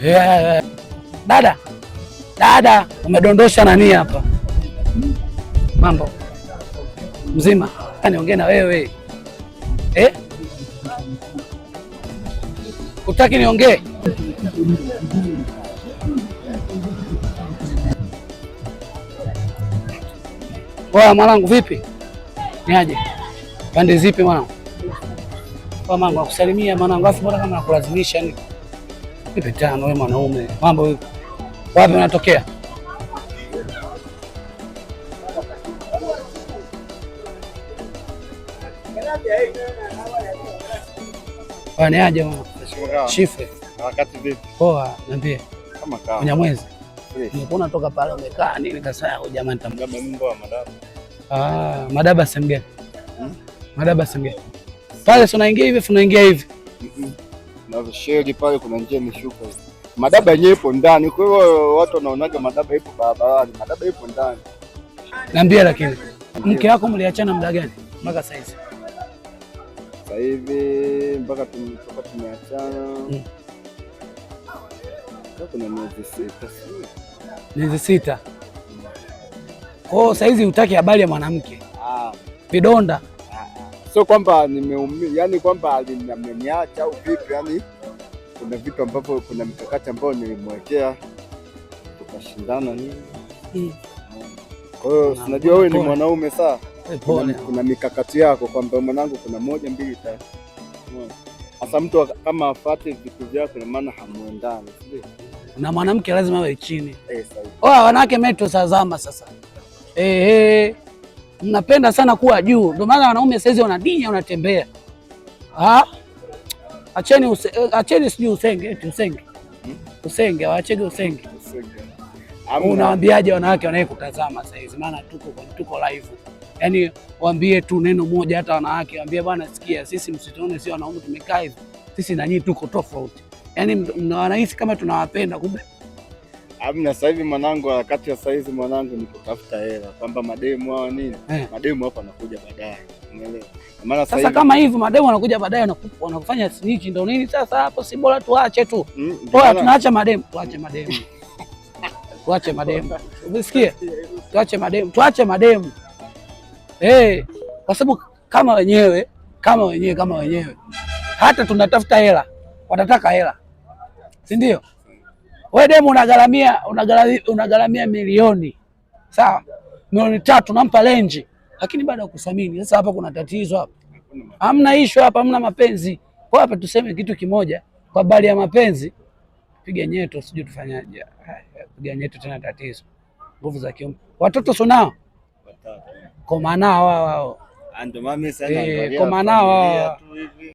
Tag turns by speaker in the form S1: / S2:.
S1: Yeah. Dada, umedondosha nani hapa? Mambo mzima? Niongee na wewe Utaki niongee? Oya mwanangu, vipi? Niaje? Pande zipi mwanangu? Kwa mambo nakusalimia mwanangu, afu bora kama nakulazimisha yani. Nipe tano wewe mwanaume. Mambo vipi? Wapi unatokea? Niaje mwanangu? Chife.
S2: Wakati vipi?
S1: Poa, niambie.
S2: Kama kawa.
S1: Mnyamwezi. Nimekuona toka pale umekaa nini kasa jamaa
S2: nitamgaba mambo ya madaba.
S1: Madaba sehemu gani? Madaba sehemu gani? Pale si unaingia hivi, unaingia hivi.
S2: Na sheli pale kuna njia imeshuka hivi. Madaba yenyewe ipo ndani. Kwa hiyo watu wanaonaga madaba ipo barabarani. Madaba ipo ndani.
S1: Niambie lakini. Mke wako mliachana muda gani? Mpaka sasa hivi.
S2: Sasa hivi mpaka tumeachana. Kuna miezi 6 sio?
S1: Miezi 6. Sasa hizi hutaki habari ya mwanamke. Vidonda.
S2: Sio kwamba nimeumia, yani kwamba ameniacha au vipi, yani kuna vitu ambavyo kuna mikakati ambayo nilimwekea tukashindana nini. Kwa hiyo unajua wewe ni mwanaume saa. Kuna mikakati yako kwamba mwanangu kuna 1 2 3. Sasa mtu kama afuate vitu vyako na maana hamuendani, sio?
S1: Na mwanamke lazima awe chini. Sawa. Wanawake meto sazama sasa. Mnapenda sana kuwa juu. Ndio maana wanaume saizi wanadinya wanatembea. Acheni sijui usenge, Usenge, waachege usenge. Unawaambiaje wanawake wanayekutazama saizi? Maana tuko live. Yaani waambie tu neno moja hata wanawake, waambie bwana sikia, sisi msituone sio wanaume tumekaa hivi. Sisi na nyinyi tuko tofauti. Yaani mnawanahisi kama tunawapenda kumbe.
S2: Amna, sasa hivi mwanangu, wakati wa saizi mwanangu ni kutafuta hela, kwamba mademu hao nini? Mademu hapa anakuja baadaye. Umeelewa? Maana
S1: sasa kama hivi mademu wanakuja baadaye wanakufanya snitch ndio nini sasa hapo, si bora tuache tu. Bora tunaacha mademu, tuache mademu. Tuache mademu. Umesikia? Tuache mademu. Kwa sababu kama wenyewe hata tunatafuta hela, watataka hela. Si ndio? Wewe demu unagaramia milioni. Sawa? Milioni 3 nampa lenji. Lakini baada ya kuthamini. Sasa hapa kuna tatizo hapa. Hamna issue hapa, hamna mapenzi. Kwa hapa tuseme kitu kimoja, kwa habari ya mapenzi, piga nyeto sijui tufanyaje. Piga nyeto tena tatizo. Nguvu za kiume. Watoto sunao? Watatu. Kwa maana wao.
S2: Ndio mami sana angalia.
S1: Kwa maana wao.